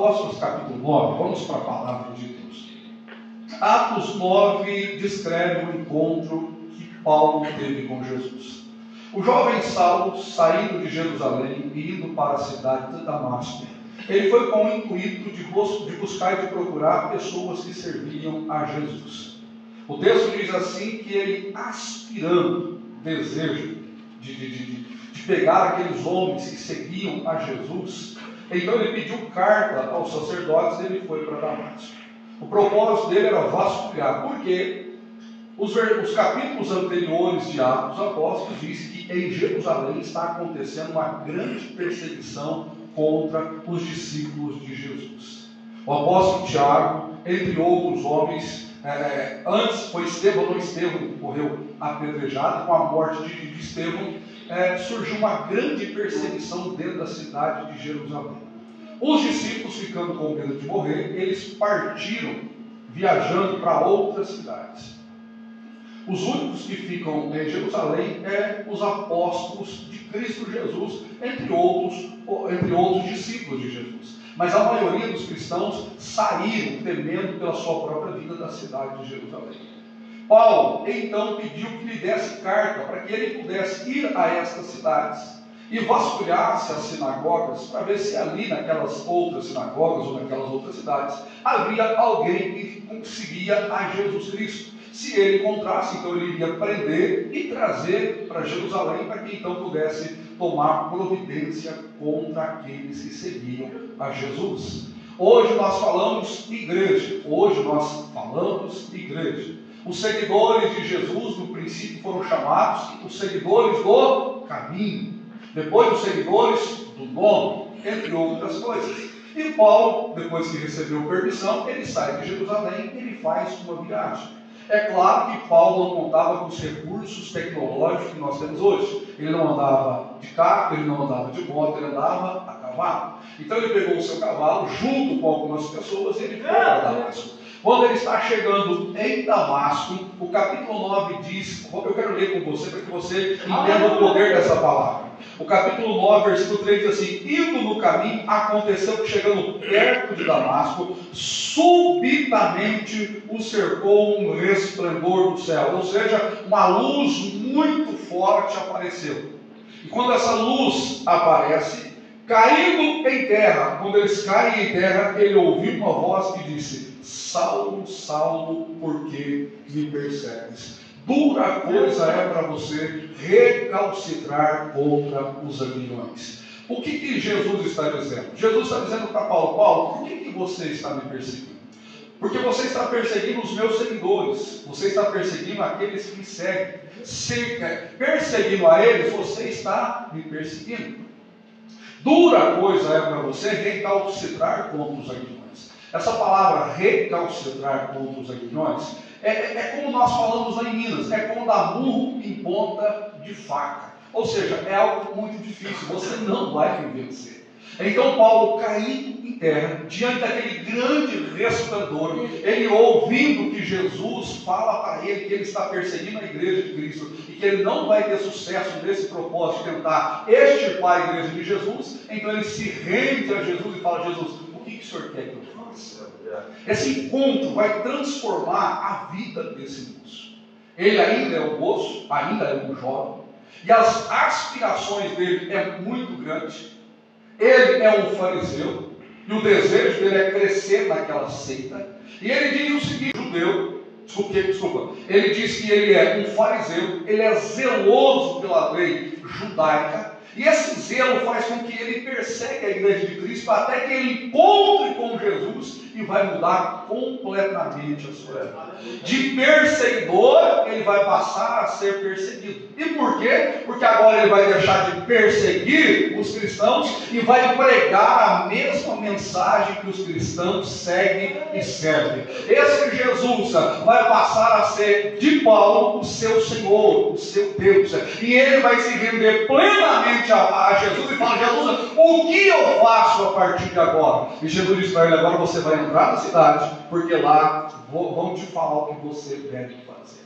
Apóstolos, capítulo 9, vamos para a palavra de Deus. Atos 9 descreve o encontro que Paulo teve com Jesus. O jovem Saulo, saindo de Jerusalém e indo para a cidade de Damasco, ele foi com o intuito de buscar e de procurar pessoas que serviam a Jesus. O texto diz assim que ele, aspirando, desejo de pegar aqueles homens que seguiam a Jesus, então ele pediu carta aos sacerdotes e ele foi para Damasco. O propósito dele era vasculhar, porque os capítulos anteriores de Atos dos Apóstolos dizem que em Jerusalém está acontecendo uma grande perseguição contra os discípulos de Jesus. O apóstolo Tiago, entre outros homens, antes foi Estevão morreu apedrejado. Com a morte de Estevão, surgiu uma grande perseguição dentro da cidade de Jerusalém. Os discípulos, ficando com medo de morrer, eles partiram viajando para outras cidades. Os únicos que ficam em Jerusalém os apóstolos de Cristo Jesus, entre outros discípulos de Jesus. Mas a maioria dos cristãos saíram temendo pela sua própria vida da cidade de Jerusalém. Paulo então pediu que lhe desse carta para que ele pudesse ir a estas cidades e vasculhasse as sinagogas para ver se ali naquelas outras sinagogas ou naquelas outras cidades havia alguém que seguia a Jesus Cristo. Se ele encontrasse, então ele iria prender e trazer para Jerusalém para que então pudesse tomar providência contra aqueles que seguiam a Jesus. Hoje nós falamos igreja. Os seguidores de Jesus, no princípio, foram chamados os seguidores do caminho. Depois, os seguidores do nome, entre outras coisas. E Paulo, depois que recebeu permissão, ele sai de Jerusalém e ele faz uma viagem. É claro que Paulo não contava com os recursos tecnológicos que nós temos hoje. Ele não andava de carro, ele não andava de moto, ele andava a cavalo. Então ele pegou o seu cavalo junto com algumas pessoas e ele foi para Damasco. Quando ele está chegando em Damasco, o capítulo 9 diz, eu quero ler com você para que você entenda o poder dessa palavra. O capítulo 9, versículo 3 diz assim: indo no caminho, aconteceu que chegando perto de Damasco, subitamente o cercou um resplendor do céu. Ou seja, uma luz muito forte apareceu. E quando essa luz aparece, caindo em terra, quando eles caem em terra, ele ouviu uma voz que disse: Saulo, Saulo, por que me persegues? Dura coisa é para você recalcitrar contra os aguilhões. O que Jesus está dizendo? Jesus está dizendo para Paulo: Paulo, por que você está me perseguindo? Porque você está perseguindo os meus seguidores. Você está perseguindo aqueles que me seguem. Perseguindo a eles, você está me perseguindo. Dura coisa é para você recalcitrar contra os aguilhões. Essa palavra recalcitrar contra os aguilhões é como nós falamos lá em Minas, é como dar murro em ponta de faca. Ou seja, é algo muito difícil, você não vai vencer. Então Paulo, caído em terra, diante daquele grande resplendor, ele ouvindo que Jesus fala para ele que ele está perseguindo a igreja de Cristo e que ele não vai ter sucesso nesse propósito de tentar extirpar a igreja de Jesus, então ele se rende a Jesus e fala: Jesus, o que o senhor quer que eu faça? Esse encontro vai transformar a vida desse moço. Ele ainda é um moço, ainda é um jovem, e as aspirações dele é muito grande. Ele é um fariseu, e o desejo dele é crescer naquela seita. E ele diz o seguinte: ele diz que ele é um fariseu, ele é zeloso pela lei judaica, e esse zelo faz com que ele persegue a igreja de Cristo até que ele encontre com Jesus e vai mudar completamente a sua vida. De perseguidor, ele vai passar a ser perseguido. E por quê? Porque agora ele vai deixar de perseguir os cristãos e vai pregar a mesma mensagem que os cristãos seguem e servem. Esse Jesus vai passar a ser de Paulo o seu Senhor, o seu Deus. E ele vai se render plenamente a Jesus e fala: Jesus, o que eu faço a partir de agora? E Jesus diz para ele: agora você vai entrar na cidade, porque lá vão te falar o que você deve fazer.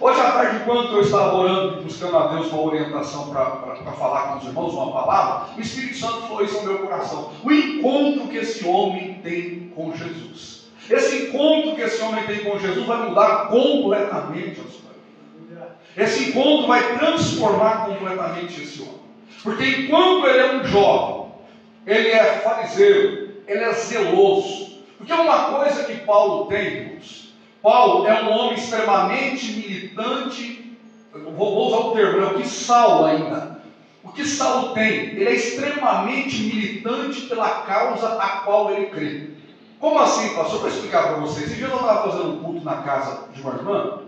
Hoje à tarde, enquanto eu estava orando e buscando a Deus uma orientação para falar com os irmãos, uma palavra, o Espírito Santo falou isso ao meu coração. O encontro que esse homem tem com Jesus. Esse encontro que esse homem tem com Jesus vai mudar completamente a sua vida. Esse encontro vai transformar completamente esse homem. Porque enquanto ele é um jovem, ele é fariseu, ele é zeloso. Porque uma coisa que Paulo tem, irmãos, Paulo é um homem extremamente militante. Vou usar o termo, é o que Saulo ainda. O que Saulo tem? Ele é extremamente militante pela causa a qual ele crê. Como assim, pastor? Vou explicar para vocês. Esse dia eu estava fazendo um culto na casa de uma irmã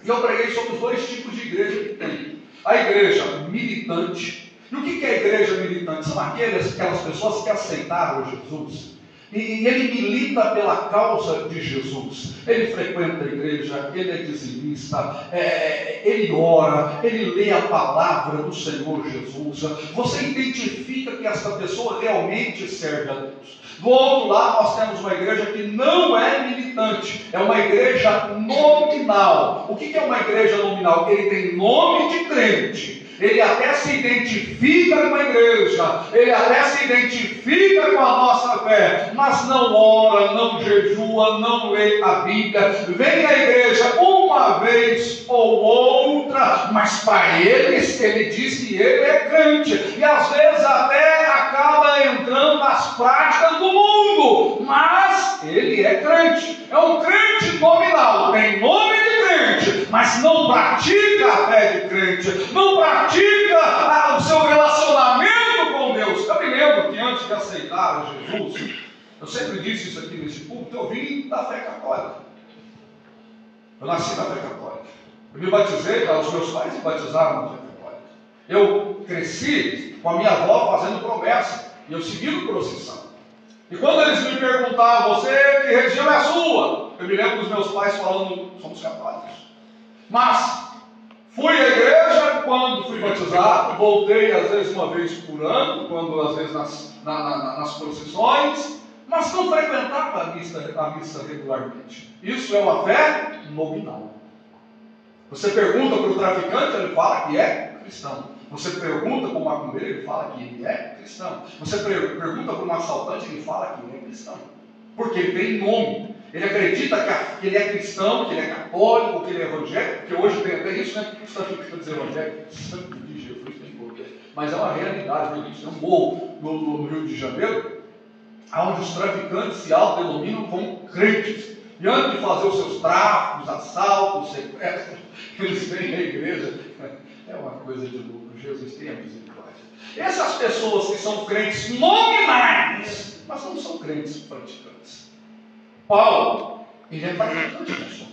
e eu preguei sobre os dois tipos de igreja que tem. A igreja militante. E o que é a igreja militante? São aquelas pessoas que aceitaram Jesus. E ele milita pela causa de Jesus. Ele frequenta a igreja, ele é dizimista, ele ora, ele lê a palavra do Senhor Jesus. Você identifica que essa pessoa realmente serve a Deus. Do outro lado, nós temos uma igreja que não é militante, é uma igreja nominal. O que é uma igreja nominal? Ele tem nome de crente. Ele até se identifica com a igreja, ele até se identifica com a nossa fé, mas não ora, não jejua, não lê a Bíblia, vem à igreja uma vez ou outra, mas para eles, ele diz que ele é crente, e às vezes até acaba entrando nas práticas do mundo, mas ele é crente, é um crente nominal, tem nome de crente, mas não pratica a fé de crente, não pratica o seu relacionamento com Deus. Eu me lembro que antes de aceitar Jesus, eu sempre disse isso aqui nesse púlpito, eu vim da fé católica. Eu nasci na fé católica. Eu me batizei, os meus pais me batizaram na fé católica. Eu cresci com a minha avó fazendo promessa, e eu seguindo procissão. E quando eles me perguntavam, você, que religião é a sua? Eu me lembro dos meus pais falando, somos católicos. Mas fui à igreja quando fui batizado, voltei às vezes uma vez por ano, quando às vezes nas procissões, mas não frequentava a missa regularmente. Isso é uma fé nominal. Você pergunta para o traficante, ele fala que é cristão. Você pergunta para o macumbeiro, ele fala que ele é cristão. Você pergunta para um assaltante, ele fala que ele é cristão. Porque ele tem nome. Ele acredita que ele é cristão, que ele é católico, que ele é evangélico, porque hoje tem até isso, né? Os traficantes evangélicos, santo de Jesus, tem poder. Mas é uma realidade, né? Tem um morro no Rio de Janeiro, onde os traficantes se autodenominam como crentes. E antes de fazer os seus tráficos, assaltos, sequestros, eles vêm à igreja. É uma coisa de louco. Jesus tenha misericórdia. Essas pessoas que são crentes nominais, mas não são crentes praticantes. Paulo, ele é praticante da sua fé.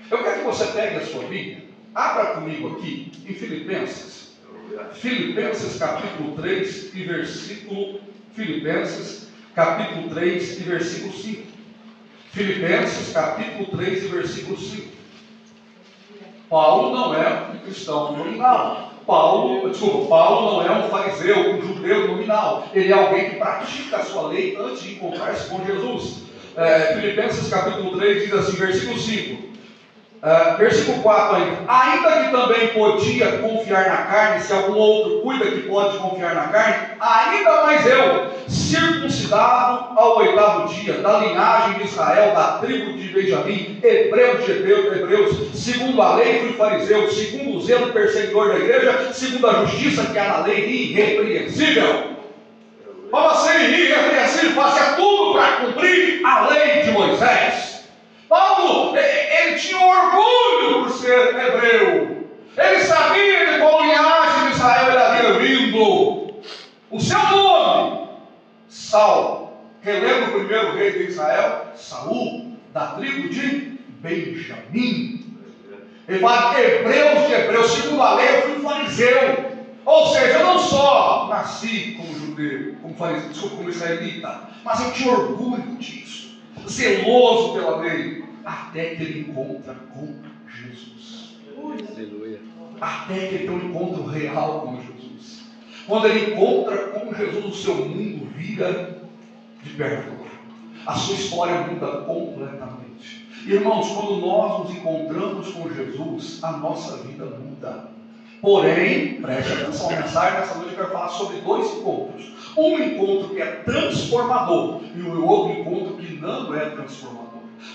Eu quero que você pegue a sua Bíblia, abra comigo aqui em Filipenses. Filipenses capítulo 3 e versículo... Filipenses capítulo 3 e versículo 5. Filipenses capítulo 3 e versículo 5. Paulo não é um cristão nominal. Paulo não é um fariseu, um judeu nominal. Ele é alguém que pratica a sua lei antes de encontrar-se com Jesus. Filipenses capítulo 3 diz assim, versículo 5. Versículo 4 ainda que também podia confiar na carne, se algum outro cuida que pode confiar na carne, ainda mais eu, circuncidado ao 8º dia, da linhagem de Israel, da tribo de Benjamim, hebreu de hebreus, segundo a lei fui fariseu, segundo o zelo perseguidor da igreja, segundo a justiça que há na lei, irrepreensível. Para ser irrepreensível, fazia tudo para cumprir a lei de Moisés. Paulo, ele tinha orgulho por ser hebreu. Ele sabia de qual linhagem de Israel ele havia vindo. O seu nome, Saulo. Relembra o primeiro rei de Israel? Saul, da tribo de Benjamim. Ele fala hebreus de hebreus. Segundo a lei, eu fui fariseu. Ou seja, eu não só nasci como judeu, como israelita, mas eu tinha orgulho disso. Zeloso pela lei, até que ele encontra com Jesus. Aleluia. Até que ele tem um encontro real com Jesus. Quando ele encontra com Jesus, o seu mundo vira de perna para o lado. a sua história muda completamente. Irmãos, quando nós nos encontramos com Jesus, a nossa vida muda. Porém, preste atenção, a mensagem dessa noite eu quero falar sobre dois encontros. Um encontro que é transformador e o outro encontro que não é transformador.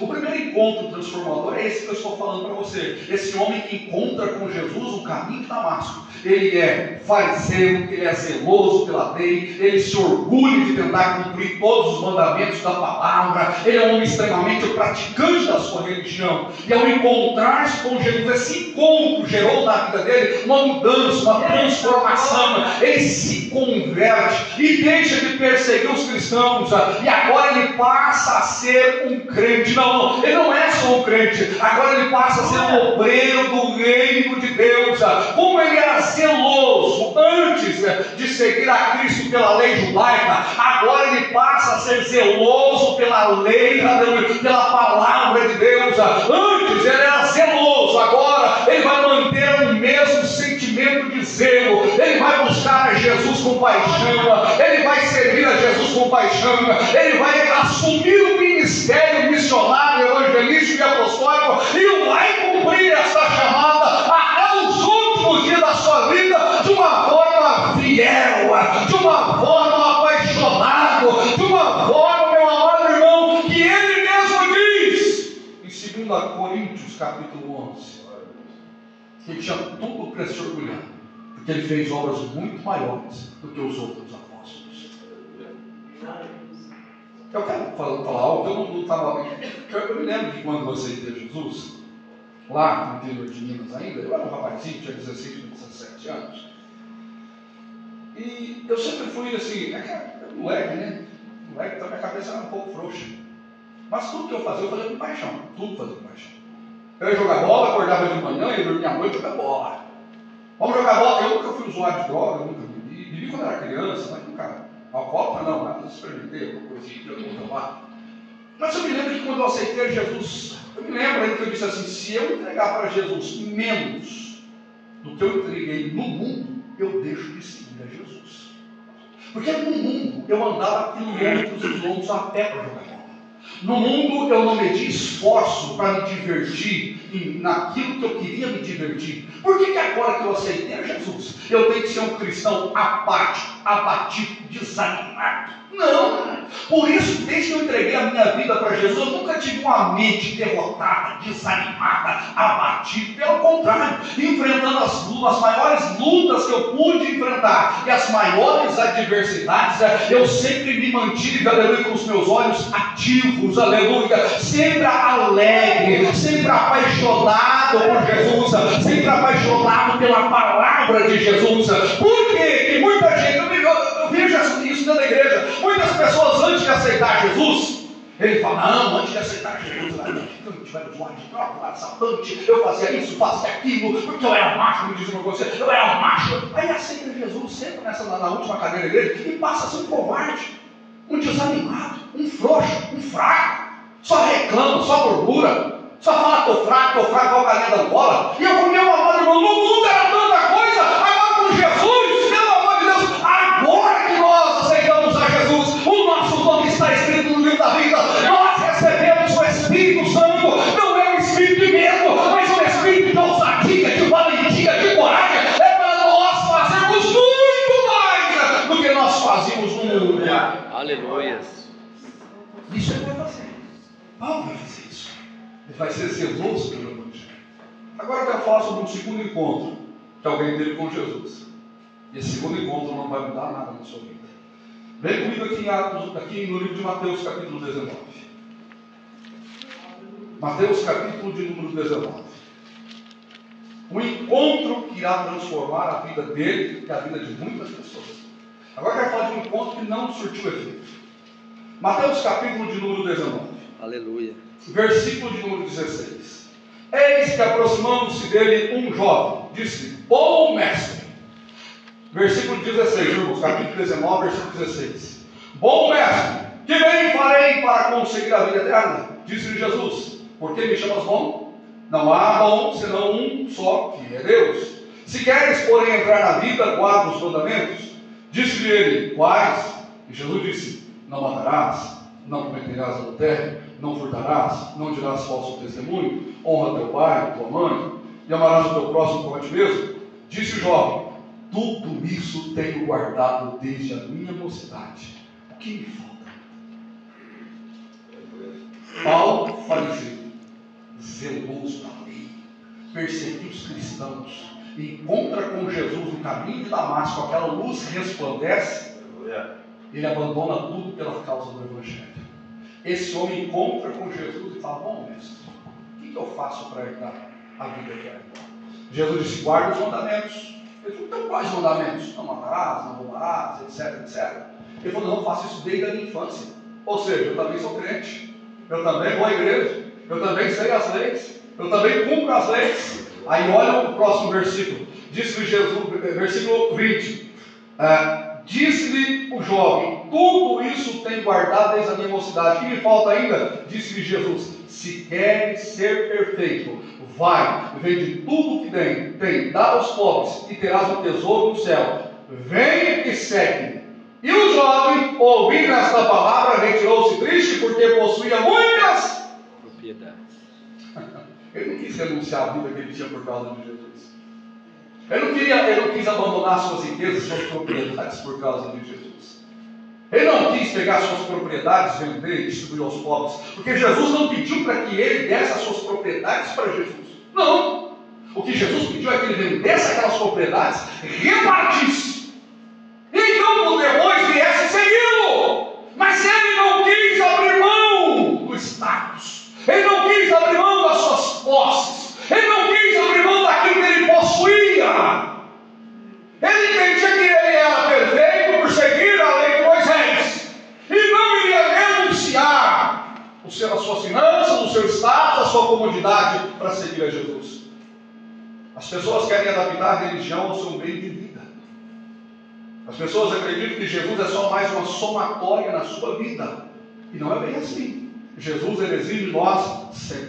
O primeiro encontro transformador é esse que eu estou falando para você. Esse homem que encontra com Jesus o caminho de Damasco. Ele é fariseu, ele é zeloso pela lei, ele se orgulha de tentar cumprir todos os mandamentos da palavra, ele é um homem extremamente praticante da sua religião. E ao encontrar-se com Jesus, esse encontro gerou na vida dele uma mudança, uma transformação. Ele se converte e deixa de perseguir os cristãos, e agora ele passa a ser um crente. Não, ele não é só um crente, agora ele passa a ser um obreiro do reino de Deus. Como ele era zeloso antes de seguir a Cristo pela lei judaica, agora ele passa a ser zeloso pela lei, pela palavra de Deus. Antes ele era zeloso, agora ele vai manter o mesmo sentimento de zelo. Ele vai buscar a Jesus com paixão, ele vai servir a Jesus com paixão, ele vai assumir o ministério missionário, evangelístico e apostólico e vai cumprir essa chamada até os últimos dias da sua vida de uma forma fiel, de uma forma apaixonada, de uma forma, meu amado irmão, que ele mesmo diz em 2 Coríntios capítulo 11, que ele tinha tudo para se orgulhar, porque ele fez obras muito maiores do que os outros apóstolos. Eu quero falar algo que eu não estava. Eu me lembro de quando eu aceitei Jesus, lá no interior de Minas ainda, eu era um rapazinho, tinha 16, 17 anos. E eu sempre fui assim, moleque, né? Moleque, então minha cabeça era um pouco frouxa. Mas tudo que eu fazia com paixão. Tudo fazia com paixão. Eu ia jogar bola, acordava de manhã, ia dormir à noite, jogar bola. Vamos jogar bola. Eu nunca fui usuário de droga, nunca bebi. Bebi quando era criança, mas nunca. Alcoólatra não, mas experimentei alguma coisinha que eu não tomava. Mas eu me lembro que quando eu aceitei Jesus, eu me lembro ainda que eu disse assim: se eu entregar para Jesus menos do que eu entreguei no mundo, eu deixo de seguir a Jesus. Porque no mundo eu andava quilômetros e quilômetros a pé para jogar bola. No mundo eu não medi esforço para me divertir naquilo que eu queria me divertir. Por que agora que eu aceitei a Jesus, eu tenho que ser um cristão apático, abatido, desanimado? Não! Por isso, desde que eu entreguei a minha vida para Jesus, eu nunca tive uma mente derrotada, desanimada, abatida. Pelo contrário, enfrentando as maiores lutas que eu pude enfrentar e as maiores adversidades, eu sempre me mantive, aleluia, com os meus olhos ativos, aleluia, sempre alegre, sempre apaixonado por Jesus, sempre apaixonado pela palavra de Jesus. Por quê? Que muita gente, eu vejo isso dentro da igreja, muitas pessoas antes de aceitar Jesus, ele fala: não, antes de aceitar Jesus, eu tiver os olhos de droga, eu era assaltante, eu fazia isso, fazia aquilo, porque eu era macho, como dizia você, eu era macho. Aí aceita Jesus, senta na última cadeira da igreja e passa a ser um covarde, um desanimado, um frouxo, um fraco, só reclama, só murmura, só fala: estou fraco, igual a galinha da bola. E eu falei: meu amado irmão, no mundo era tanta coisa, agora com Jesus, pelo amor de Deus, agora que nós aceitamos a Jesus, o nosso nome está escrito no livro da vida, nós recebemos o Espírito Santo. Não é um espírito de medo, mas um espírito de ousadia, de valentia, de coragem. É para nós fazermos muito mais do que nós fazíamos no mundo. Aleluia. Isso ele vai fazer. Paulo vai fazer isso. Ele vai ser zeloso pelo Evangelho. Agora eu quero falar sobre um segundo encontro que alguém teve com Jesus. E esse segundo encontro não vai mudar nada na sua vida. Vem comigo aqui no livro de Mateus, capítulo 19. Mateus, capítulo de número 19. Um encontro que irá transformar a vida dele e a vida de muitas pessoas. Agora eu quero falar de um encontro que não surtiu efeito. Mateus, capítulo de número 19. Aleluia. Versículo de número 16. Eis que aproximando-se dele um jovem, disse: bom mestre. Versículo 16, irmãos, capítulo 19, versículo 16. Bom mestre, que bem farei para conseguir a vida eterna? Disse-lhe Jesus: por que me chamas bom? Não há bom senão um só, que é Deus. Se queres, porém, entrar na vida, guarda os mandamentos. Disse-lhe ele: quais? E Jesus disse: não matarás, não cometerás adultério, não furtarás, não dirás falso testemunho, honra teu pai, tua mãe, e amarás o teu próximo como a ti mesmo. Disse o jovem: tudo isso tenho guardado desde a minha mocidade. O que me falta? Paulo, fariseu, zeloso da lei, perseguiu os cristãos, encontra com Jesus no caminho de Damasco, aquela luz resplandece, ele abandona tudo pela causa do Evangelho. Esse homem encontra com Jesus e fala: bom, mestre, o que eu faço para herdar a vida eterna? Jesus disse: guarda os mandamentos. Ele falou: então quais mandamentos? Não matarás, não roubarás, etc, etc. Ele falou: não, eu faço isso desde a minha infância. Ou seja, eu também sou crente, eu também vou à igreja, eu também sei as leis, eu também cumpro as leis. Aí olha o próximo versículo. Disse-lhe Jesus, versículo 20. Disse-lhe o jovem: tudo isso tenho guardado desde a minha mocidade. O que me falta ainda? Disse-lhe Jesus: se queres ser perfeito, vai, vende tudo que tem, dá aos pobres, e terás um tesouro no céu. Vem e segue. E o jovem, ouvindo esta palavra, retirou-se triste, porque possuía muitas propriedades. Ele não quis renunciar à vida que ele tinha por causa de Jesus. Ele não quis abandonar suas riquezas, suas propriedades por causa de Jesus. Ele não quis pegar suas propriedades, vender e distribuir aos pobres, porque Jesus não pediu para que ele desse as suas propriedades para Jesus. Não! O que Jesus pediu é que ele vendesse aquelas propriedades, repartisse. E então depois viesse segui-lo. Mas ele não quis abrir mão do status. Ele não quis abrir mão das suas posses. Ele não quis abrir mão daquilo que ele possuía. Ele entendia que ele era perfeito por seguir a lei de Moisés. E não iria renunciar as suas finanças, o seu status, a sua comodidade para seguir a Jesus. As pessoas querem adaptar a religião ao seu meio de vida. As pessoas acreditam que Jesus é só mais uma somatória na sua vida. E não é bem assim. Jesus, ele exige de nós 100%.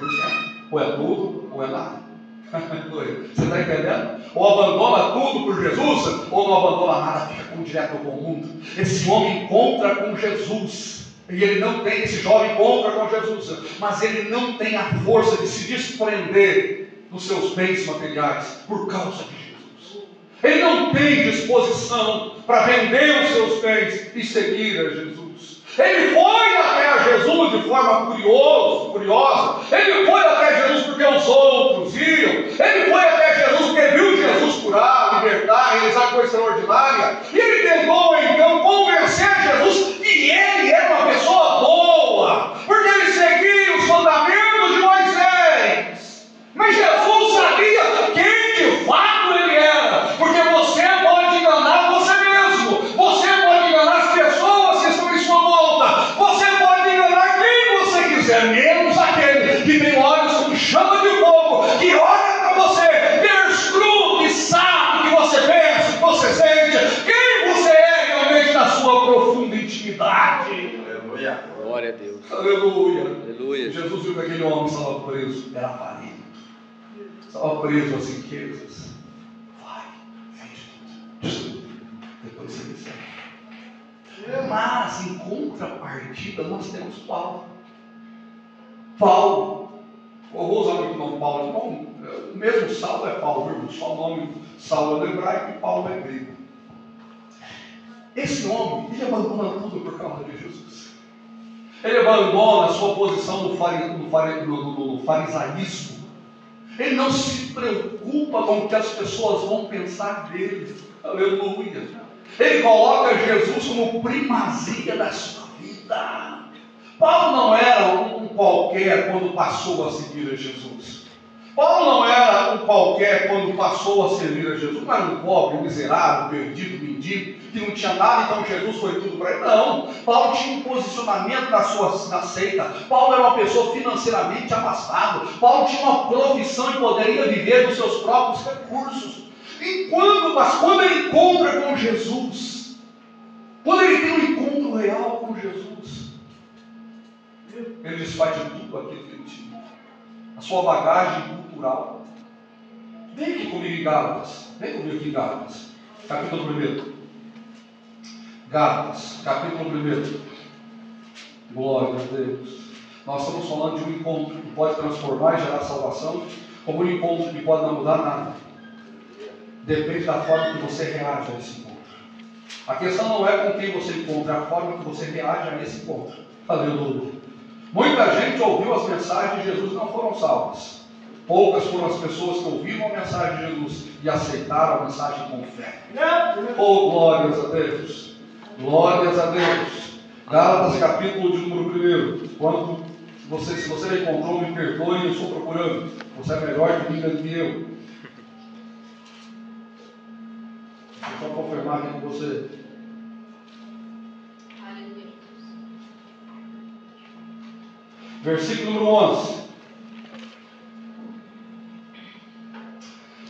Ou é tudo, ou é nada. Você está entendendo? Ou abandona tudo por Jesus, ou não abandona nada, fica direto com o mundo. Esse homem encontra com Jesus. E ele não tem, esse jovem encontra com Jesus, mas ele não tem a força de se desprender dos seus bens materiais por causa de Jesus. Ele não tem disposição para vender os seus bens e seguir a Jesus. Ele foi até Jesus de forma curiosa. Ele foi até Jesus porque os outros iam. Ele foi até Jesus porque viu Jesus curar, libertar, realizar coisa extraordinária. E ele tentou então convencer Jesus que ele era uma pessoa boa, porque ele seguia os mandamentos de Moisés. Mas Jesus sabia quem de fato ele era, porque você pode enganar você mesmo, você pode enganar as pessoas que estão em sua volta, você pode enganar quem você quiser, menos aquele que tem olhos como chama de fogo, que olha para você, perscruta e sabe o que você pensa, o que você sente, quem você é realmente na sua profunda intimidade. Aleluia. Glória a Deus. Aleluia. Aleluia. Jesus viu que aquele homem estava preso, era falido, estava preso às riquezas. Vai, vende tudo, depois você me segue. Mas em contrapartida nós temos Paulo. Eu vou usar muito o nome Paulo, o mesmo Saulo é Paulo, viu? Só o nome Saulo é hebraico e Paulo é grego. Esse homem, ele abandona tudo por causa de Jesus. Ele abandona a sua posição no farisaísmo. Ele não se preocupa com o que as pessoas vão pensar dele. Aleluia. Ele coloca Jesus como primazia da sua vida. Paulo não era um qualquer quando passou a seguir a Jesus. Paulo não era um qualquer quando passou a servir a Jesus. Não era um pobre, um miserável, perdido, mendigo, que não tinha nada, então Jesus foi tudo para ele. Não. Paulo tinha um posicionamento na seita. Paulo era uma pessoa financeiramente abastada. Paulo tinha uma profissão e poderia viver dos seus próprios recursos. Mas quando ele encontra com Jesus, quando ele tem um encontro real com Jesus, ele desfaz de tudo aquilo que ele tinha. A sua bagagem cultural. Vem aqui comigo em Gálatas. Vem comigo aqui em Gálatas. Capítulo 1. Gálatas, capítulo 1. Glória a Deus. Nós estamos falando de um encontro que pode transformar e gerar salvação, como um encontro que pode não mudar nada. Depende da forma que você reage a esse encontro. A questão não é com quem você encontra, é a forma que você reage a esse encontro. Aleluia. Muita gente ouviu as mensagens de Jesus e não foram salvas. Poucas foram as pessoas que ouviram a mensagem de Jesus e aceitaram a mensagem com fé. Oh, glórias a Deus. Glórias a Deus. Gálatas capítulo de número 1. Quando se você me encontrou, me perdoe, eu estou procurando. Você é melhor que diga do que eu. Deixa eu só confirmar aqui com você. Versículo número 11.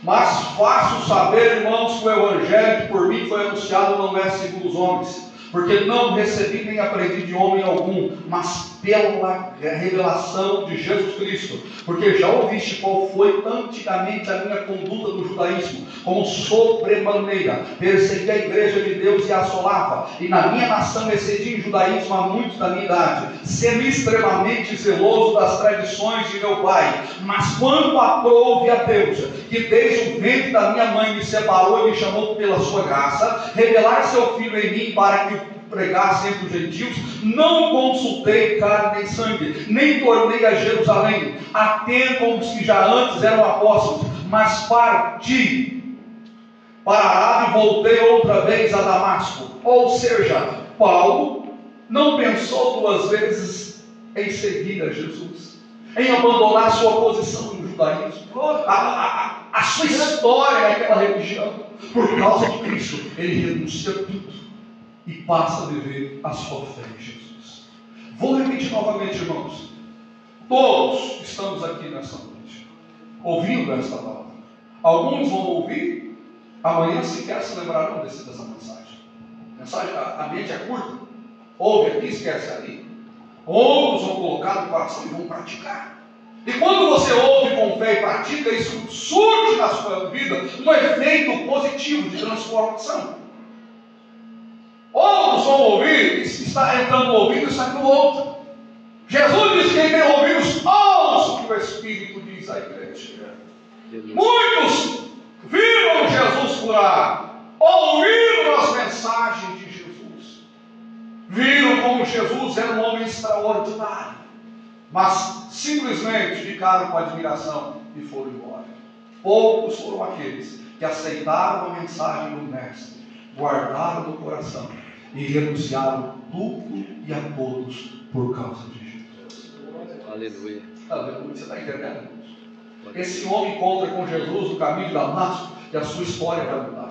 Mas faço saber, irmãos, que o evangelho que por mim foi anunciado não é segundo os homens, porque não recebi nem aprendi de homem algum, mas pela revelação de Jesus Cristo. Porque já ouviste qual foi antigamente a minha conduta no judaísmo, como sobremaneira persegui a igreja de Deus e a assolava, e na minha nação excedi em judaísmo a muitos da minha idade, sendo extremamente zeloso das tradições de meu pai. Mas quando aprouve a Deus, que desde o ventre da minha mãe me separou e me chamou pela sua graça, revelar seu filho em mim para que o pregasse entre os gentios, não consultei carne nem sangue, nem tornei a Jerusalém, até como os que já antes eram apóstolos, mas parti para a Arábia e voltei outra vez a Damasco. Ou seja, Paulo não pensou duas vezes em seguir a Jesus, em abandonar sua posição no judaísmo, a sua história naquela religião. Por causa de Cristo, ele renuncia tudo e passa a viver a sua fé em Jesus. Vou repetir novamente, irmãos. Todos estamos aqui nessa noite, ouvindo esta palavra. Alguns vão ouvir, amanhã sequer se lembrarão dessa mensagem. A mente é curta. Ouve aqui, esquece ali. Outros vão colocar no coração e vão praticar. E quando você ouve com fé e pratica, isso surge na sua vida um efeito positivo de transformação. Outros vão ouvir, está entrando no ouvido e sai no outro. Jesus diz que quem tem ouvidos, ouça o que o Espírito diz à igreja. Muitos viram Jesus curar, ouviram as mensagens de Jesus, viram como Jesus era um homem extraordinário, mas simplesmente ficaram com admiração e foram embora. Poucos foram aqueles que aceitaram a mensagem do Mestre, guardaram no coração e renunciaram tudo e a todos por causa de Jesus. Aleluia. Aleluia. Você está entendendo? Esse homem encontra com Jesus no caminho de Damasco e a sua história vai mudar.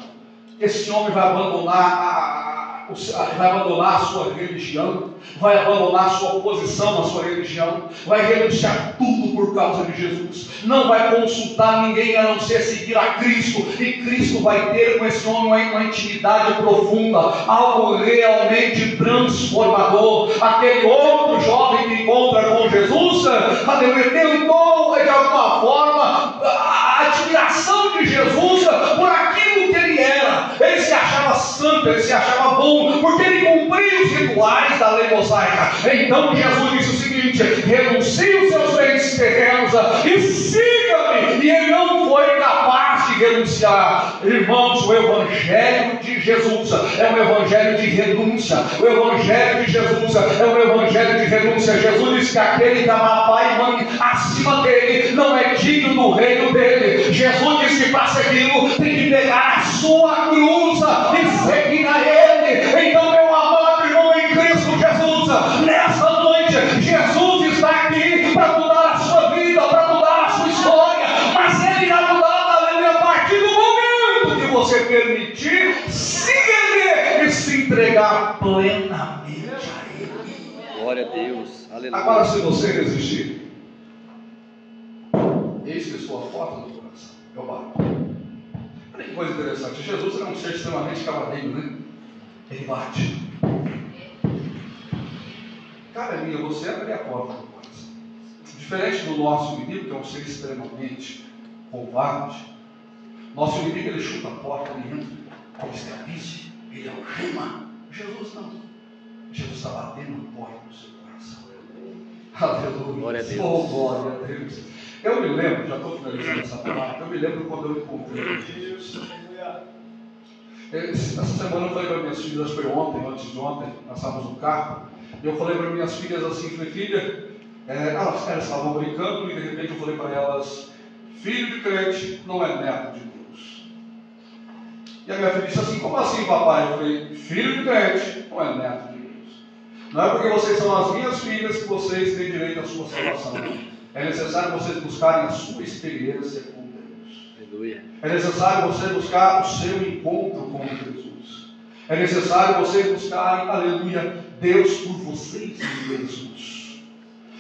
Esse homem vai abandonar a sua religião, vai abandonar a sua posição na sua religião, vai renunciar tudo por causa de Jesus, não vai consultar ninguém a não ser seguir a Cristo, e Cristo vai ter com esse homem uma intimidade profunda, algo realmente transformador. Aquele outro jovem que encontra com Jesus, aleluia, tentou de alguma forma a admiração de Jesus por aquilo que ele era. Ele se achava santo, ele se achava bom, porque ele cumpria os rituais da lei mosaica. Então Jesus disse o seguinte: renuncie os seus bens terrenos e siga-me. E ele não foi capaz de renunciar. Irmãos, o evangelho de Jesus é um evangelho de renúncia. O evangelho de Jesus é um evangelho de renúncia. Jesus disse que aquele que amar pai e mãe acima dele não é digno do reino dele. Jesus disse que para segui-lo tem que pegar a sua cruz e seguir a ele. Então, meu amado irmão em Cristo Jesus, nessa noite Jesus está aqui para mudar a sua vida, para mudar a sua história, mas ele irá mudar a partir do momento que você permitir se render e se entregar plenamente a ele. Glória a Deus. Aleluia. Agora, se você resistir, eis que sua foto no coração, eu bato. Olha que coisa interessante, Jesus era um ser extremamente cavadeiro, né? Ele bate. Cabe a mim, você abre a porta do coração. Diferente do nosso inimigo, que é um ser extremamente covarde, nosso inimigo ele chuta a porta, ele entra, ele escraviza, ele algema. Jesus não. Jesus está batendo a porta do seu coração. Aleluia. Glória a Deus. Oh, glória a Deus. Eu me lembro, já estou finalizando essa palavra, eu me lembro quando eu encontrei Jesus. Essa semana eu falei para minhas filhas, foi ontem, antes de ontem, nós estávamos no carro, e eu falei para minhas filhas assim, falei, filha, elas estavam brincando, e de repente eu falei para elas, filho de crente não é neto de Deus. E a minha filha disse assim, como assim, papai? Eu falei, filho de crente não é neto de Deus. Não é porque vocês são as minhas filhas que vocês têm direito à sua salvação. É necessário vocês buscarem a sua experiência com Deus. Aleluia. É necessário você buscar o seu encontro com Jesus. É necessário vocês buscarem, aleluia, Deus por vocês mesmos.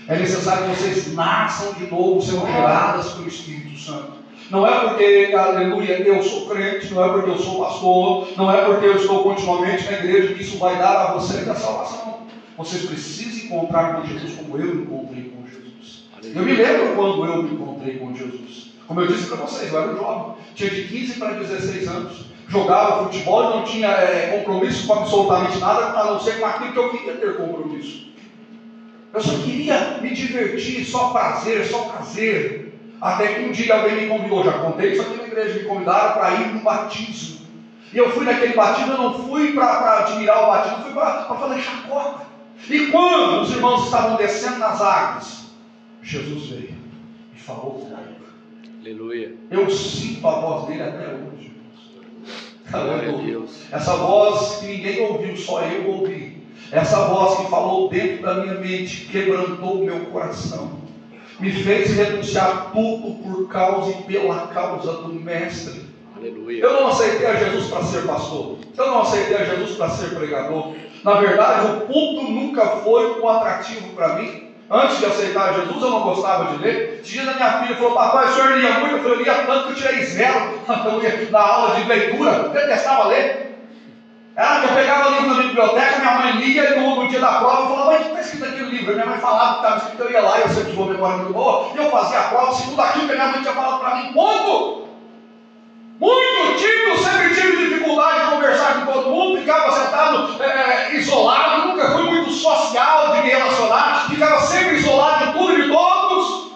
É necessário que vocês nasçam de novo, sejam geradas pelo Espírito Santo. Não é porque, aleluia, eu sou crente, não é porque eu sou pastor, não é porque eu estou continuamente na igreja que isso vai dar a você a salvação. Vocês precisam encontrar com Jesus como eu encontrei com Jesus. Eu me lembro quando eu me encontrei com Jesus. Como eu disse para vocês, eu era jovem, tinha de 15 para 16 anos, jogava futebol e não tinha compromisso com absolutamente nada, a não ser com aquilo que eu queria ter compromisso. Eu só queria me divertir, só prazer. Até que um dia alguém me convidou, já contei isso aqui na igreja, me convidaram para ir no batismo. E eu fui naquele batismo, eu não fui para admirar o batismo, eu fui para fazer chacota. E quando os irmãos estavam descendo nas águas, Jesus veio e falou comigo. Aleluia. Eu sinto a voz dele até hoje. Glória a Deus. Essa voz que ninguém ouviu, só eu ouvi. Essa voz que falou dentro da minha mente, quebrantou o meu coração. Me fez renunciar tudo por causa e pela causa do Mestre. Aleluia. Eu não aceitei a Jesus para ser pastor. Eu não aceitei a Jesus para ser pregador. Na verdade, o culto nunca foi um atrativo para mim. Antes de aceitar Jesus, eu não gostava de ler. Esse dia a minha filha falou, papai, o senhor lia muito? Eu falei, eu lia tanto que eu tirei 0 na aula de leitura. Eu detestava ler. Eu pegava o livro na biblioteca, minha mãe lia, e no dia da prova eu falava, mãe, o que está escrito aqui no livro? Minha mãe falava que estava escrito, eu ia lá, eu sempre tive uma memória muito boa, e eu fazia a prova, segundo aquilo que minha mãe tinha falado para mim, ponto! Muito tímido, sempre tive dificuldade de conversar com todo mundo, ficava sentado isolado, nunca fui muito social de me relacionar, ficava sempre isolado de tudo e de todos.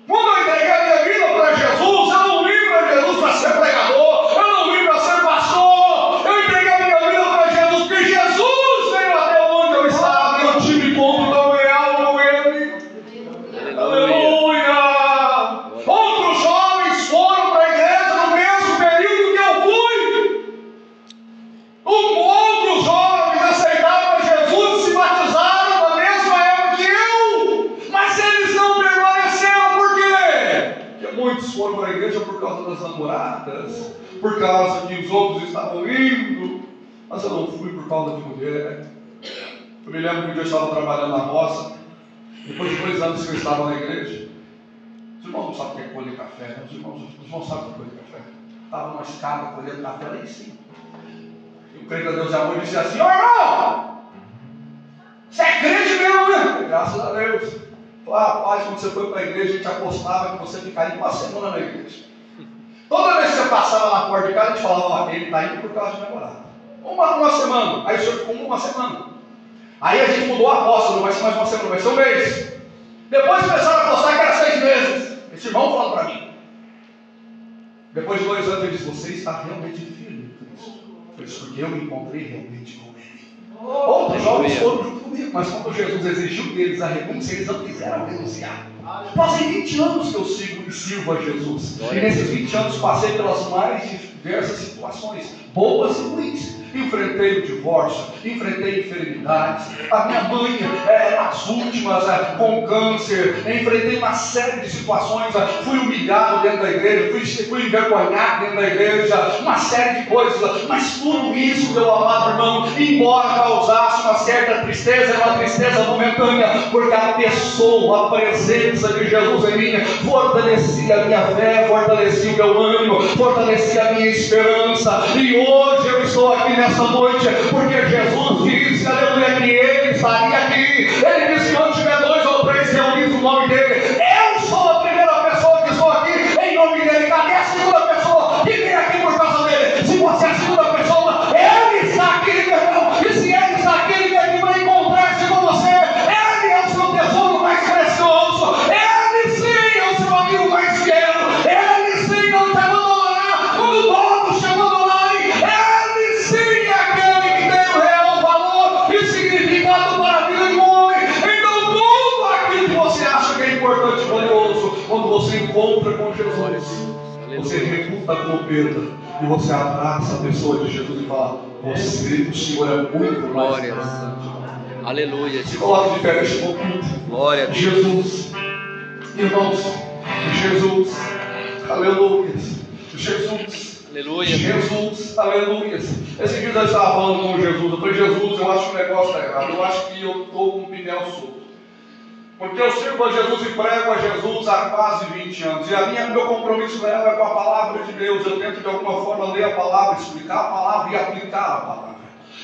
Quando eu entreguei a minha vida para Jesus, eu não vim para Jesus para ser pregador, eu não vim para ser pastor, eu entreguei a minha vida para Jesus, porque Jesus veio até onde eu estava, e eu tive como tão real com Ele. Aleluia! Outros jovens foram para a igreja no mesmo período que eu fui. Outros jovens aceitaram Jesus e se batizaram na mesma época que eu. Mas eles não permaneceram, por quê? Porque muitos foram para a igreja por causa das namoradas, por causa que os outros estavam indo. Mas eu não fui por causa de mulher. Eu me lembro que um dia eu estava trabalhando na roça, depois de 2 anos que eu estava na igreja. Os irmãos não sabem o que é colher café, né? Os irmãos sabem o que é colher café. Estava numa escada colhendo café lá em cima. E o crente a Deus e amor disse assim, ô irmão, você é crente mesmo, né? Graças a Deus. Rapaz, quando você foi para a igreja, a gente apostava que você ficaria uma semana na igreja. Toda vez que você passava na porta de casa, a gente falava, ele está indo por causa de namorada. Uma semana. Aí o senhor ficou uma semana. Aí a gente mudou a aposta, não vai ser mais uma semana, vai ser um mês. Depois começaram a apostar que era 6 meses. Esse irmão falando para mim. Depois de 2 anos ele disse, você está realmente firme em Cristo. Foi isso porque eu me encontrei realmente com Ele. Outros jovens foram junto comigo, mas quando Jesus exigiu deles a renúncia, eles não quiseram renunciar. Fazem 20 anos que eu sigo e sirvo a Jesus. E nesses 20 anos passei pelas mais diversas situações, boas e ruins. Enfrentei o divórcio, enfrentei enfermidades, a minha mãe nas últimas com câncer, enfrentei uma série de situações, fui humilhado dentro da igreja, fui envergonhado dentro da igreja, uma série de coisas, mas tudo isso, meu amado irmão, embora causasse uma certa tristeza, era uma tristeza momentânea, porque a pessoa, a presença de Jesus em mim, fortalecia a minha fé, fortalecia o meu ânimo, fortalecia a minha esperança, e hoje eu estou aqui nessa noite, porque Jesus disse, aleluia, que Ele estaria aqui. Ele disse que onde tiver 2 ou 3 reunidos no nome dEle, eu sou a primeira pessoa que estou aqui em nome dEle. Cadê a segunda pessoa que vem aqui por causa dEle? Se você é a segunda pessoa, Ele está aqui, meu irmão. E se Ele está aqui, Ele vem aqui para encontrar-se com você. Ele é o seu tesouro mais precioso. Você refuta como perda e você abraça a pessoa de Jesus e fala: você, o Senhor é muito mais importante. Aleluia. Se coloque de pé neste momento. Glória a Deus. Jesus, irmãos, Jesus, aleluia. Jesus, Aleluia. Jesus, aleluia. Esse dia eu estava falando com Jesus. Eu falei: Jesus, eu acho que o negócio está errado. Eu acho que eu estou com um pneu solto. Porque eu sirvo a Jesus e prego a Jesus há quase 20 anos. E meu compromisso real é com a palavra de Deus. Eu tento de alguma forma ler a palavra, explicar a palavra e aplicar a palavra.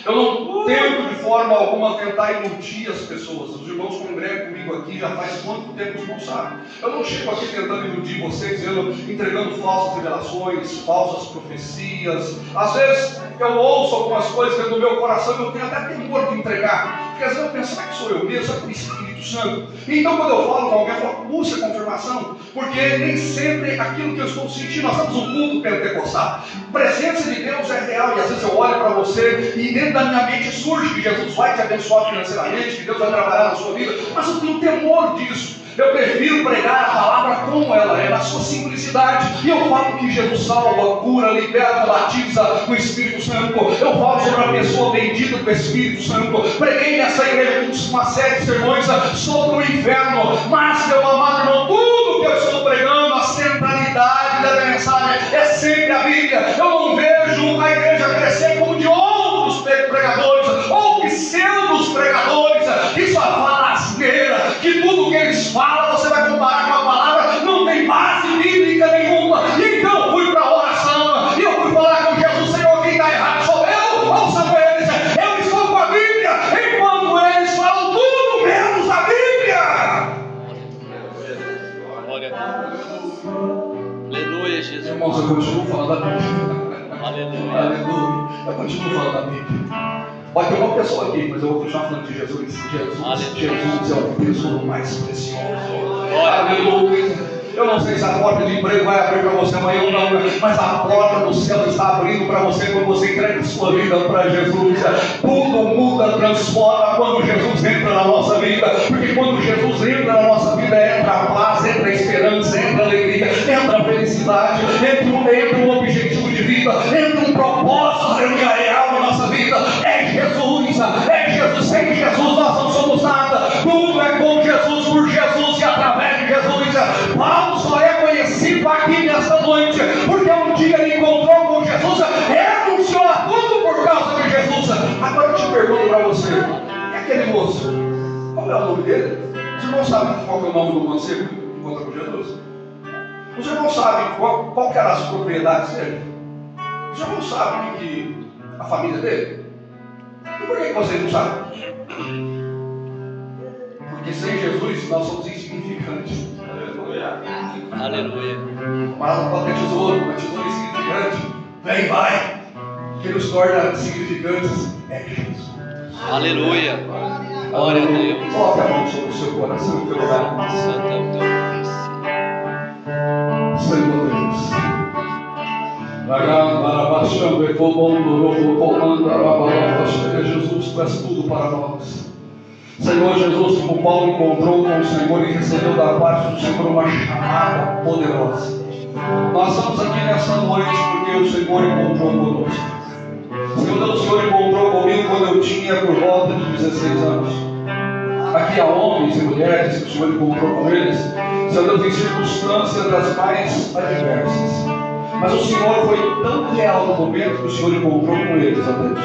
Eu não tento de forma alguma tentar iludir as pessoas. Os irmãos congregam comigo aqui já faz quanto tempo, os irmãos sabem. Eu não chego aqui tentando iludir vocês, entregando falsas revelações, falsas profecias. Às vezes eu ouço algumas coisas dentro do meu coração e eu tenho até temor de entregar. Porque às vezes eu penso: será que sou eu mesmo? Será que é o Espírito Santo? Então quando eu falo com alguém, eu falo: busca a confirmação. Porque nem sempre aquilo que eu estou sentindo, nós estamos um culto pentecostal. A presença de Deus é real e às vezes eu olho para você e dentro da minha mente surge que Jesus vai te abençoar financeiramente, que Deus vai trabalhar na sua vida, mas eu tenho temor disso. Eu prefiro pregar a palavra como ela é, na sua simplicidade. E eu falo que Jesus salva, cura, liberta, batiza com o Espírito Santo. Eu falo sobre a pessoa bendita do Espírito Santo. Preguei nessa igreja uma série de sermões sobre o inferno. Mas, meu amado irmão, tudo que eu estou pregando, a centralidade da mensagem é sempre a Bíblia. Eu não vejo a igreja crescer como de outros pregadores ou pseudos pregadores que só falam asneira, que tudo que eles falam você vai comparar com a palavra, não tem base bíblica nenhuma. E então eu fui para a oração e eu fui falar com Jesus: Senhor, quem está errado sou eu ou são eles? Eu estou com a Bíblia, enquanto eles falam tudo menos a Bíblia. Glória a Deus. Aleluia, Jesus. Irmãos, eu continuo falando da Bíblia. Aleluia. Aleluia. Eu continuo falando da Bíblia. Pode ter uma pessoa aqui, mas eu vou continuar falando de Jesus. Jesus é o tesouro mais precioso. Aleluia. Eu não sei se a porta de emprego vai abrir para você amanhã ou não, mas a porta do céu está abrindo para você quando você entrega a sua vida para Jesus. Tudo muda, transforma quando Jesus entra na nossa vida. Porque quando Jesus entra na nossa vida, entra a paz, entra a esperança, entra a alegria, entra a felicidade, entra um objetivo de vida, entra um propósito real na nossa vida. É Jesus, é Jesus. Sem Jesus nós não somos nada. Tudo é com Jesus, por Jesus e através de Jesus. Paulo só é conhecido aqui nesta noite porque um dia ele encontrou com Jesus, renunciou a tudo por causa de Jesus. Agora eu te pergunto para você: e aquele moço? Qual é o nome dele? Os irmãos sabem qual é o nome do mancebo que encontra com Jesus? Os irmãos sabem qual que eram as propriedades dele? Os irmãos sabem que a família dele? E por que vocês não sabem? Porque sem Jesus nós somos insignificantes. Aleluia. Mas qualquer tesouro, uma tesoura insignificante, vem, vai. O que nos torna significantes é Jesus. Aleluia. Glória a Deus. Coloque a mão sobre o seu coração e o teu lugar. Santo é o teu nome. Senhor Deus. Jesus, tu és tudo para nós. Senhor Jesus, como Paulo encontrou com o Senhor e recebeu da parte do Senhor uma chamada poderosa. Nós estamos aqui nessa noite porque o Senhor encontrou conosco. Senhor Deus, o Senhor encontrou comigo quando eu tinha por volta de 16 anos. Aqui há homens e mulheres que o Senhor encontrou com eles, Senhor Deus, em circunstâncias das mais adversas. Mas o Senhor foi tão real no momento que o Senhor encontrou com eles, ó Deus,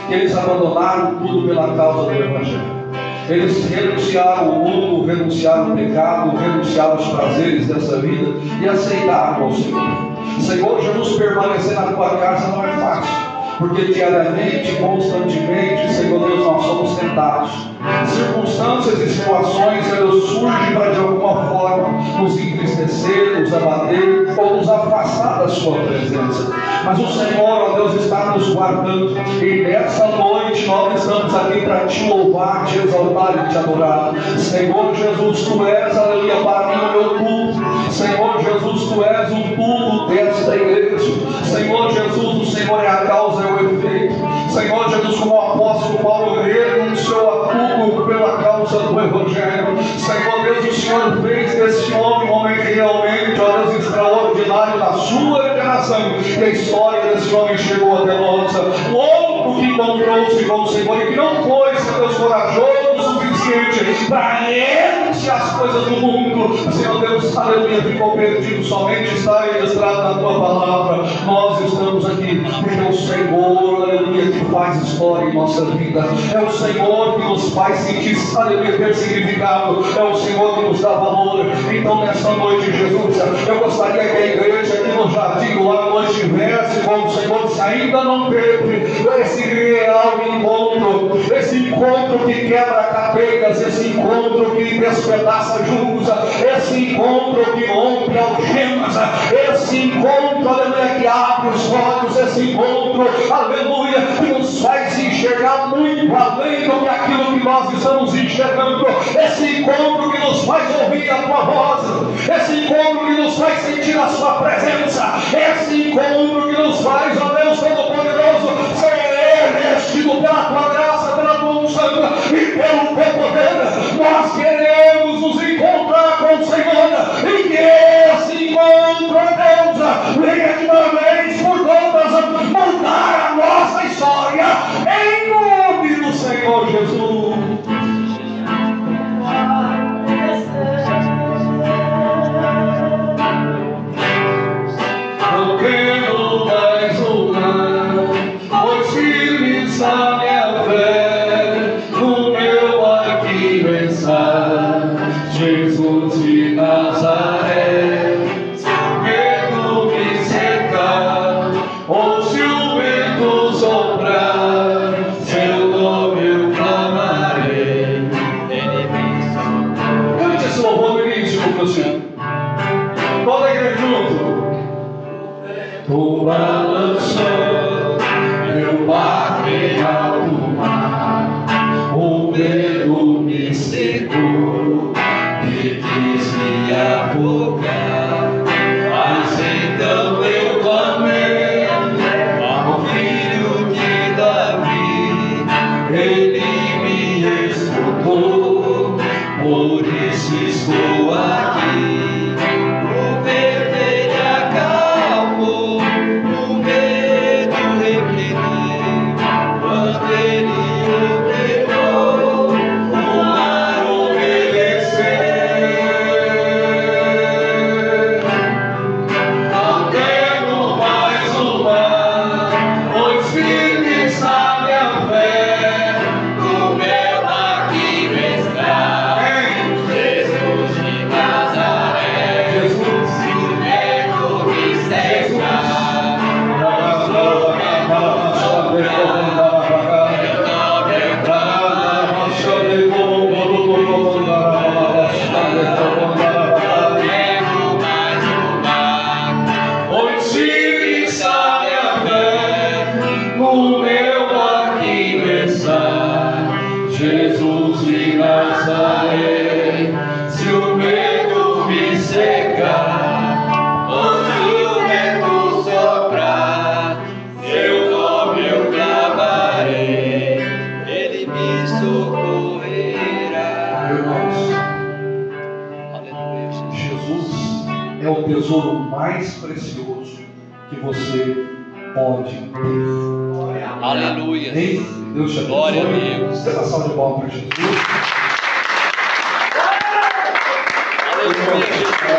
que eles abandonaram tudo pela causa do Evangelho. Eles renunciaram ao mundo, renunciaram ao pecado, renunciaram aos prazeres dessa vida e aceitaram ao Senhor. Senhor Jesus, permanecer na tua casa não é fácil, porque diariamente, constantemente, Senhor Deus, nós somos tentados. Circunstâncias e situações, Senhor Deus, surgem para de alguma forma nos entristecer, nos abater ou nos afastar da sua presença. Mas o Senhor, ó Deus, está nos guardando. E nessa noite nós estamos aqui para te louvar, te exaltar e te adorar. Senhor Jesus, tu és, aleluia, para mim o meu tudo. Senhor Jesus, tu és o tudo desta igreja. Senhor Jesus, o Senhor é a causa, é o efeito. Senhor Jesus, como o apóstolo Paulo renunciou a tudo pela causa do Evangelho. Senhor Deus, o Senhor fez desse homem um homem realmente, ó Deus, extraordinário. trabalho da sua liberação. E a história desse homem chegou até nós. O outro que encontrou-se com o Senhor e que não foi, seu Deus, corajoso o suficiente para erguer-se as coisas do mundo, Senhor Deus, aleluia, ficou perdido, somente está registrado na tua palavra. Nós estamos aqui porque é o Senhor, aleluia, que faz história em nossa vida. É o Senhor que nos faz sentir, aleluia, ter significado. É o Senhor que nos dá valor. Então, nesta noite, Jesus, eu gostaria que a igreja aqui no jardim do Lago estivesse com o Senhor, se ainda não teve esse real encontro, esse encontro que quebra cadeias, esse encontro que despedaça julgos, esse encontro que rompe algemas, esse encontro, aleluia, que abre os olhos, esse encontro, aleluia, que nos faz enxergar muito além do que aquilo que nós estamos enxergando, esse encontro que nos faz ouvir a tua voz, esse encontro que nos faz sentir a sua presença, esse encontro que nos faz, ó Deus Todo-Poderoso, ser revestido pela tua graça, pela tua unção e pelo teu poder. Nós queremos nos encontrar com o Senhor e que esse encontro, Deus, venha de uma vez por todas mudar a nossa história em nome do Senhor Jesus. Eu quero mais uma, pois firme está minha fé, no meu aqui pensar, Jesus de Nazaré. Se o medo me cercar, ou se o vento soprar, seu nome eu clamarei, ele me socorrerá. Cante esse louvor no início, meu Senhor. Toda a igreja junto. Tu balançou meu barco em alto mar, o medo me secou e quis me afogar, mas então eu clamei ao filho de Davi, ele me escutou, por isso estou aqui. Jesus de Nazaré, se o medo me cegar, ou se o vento soprar, seu nome eu clamarei, ele me socorrerá. Irmãos, aleluia. Jesus é o tesouro mais precioso que você pode ter. Aleluia. Deus te abençoe. Glória a Deus. Dê uma salva de palmas para Jesus. Aleluia.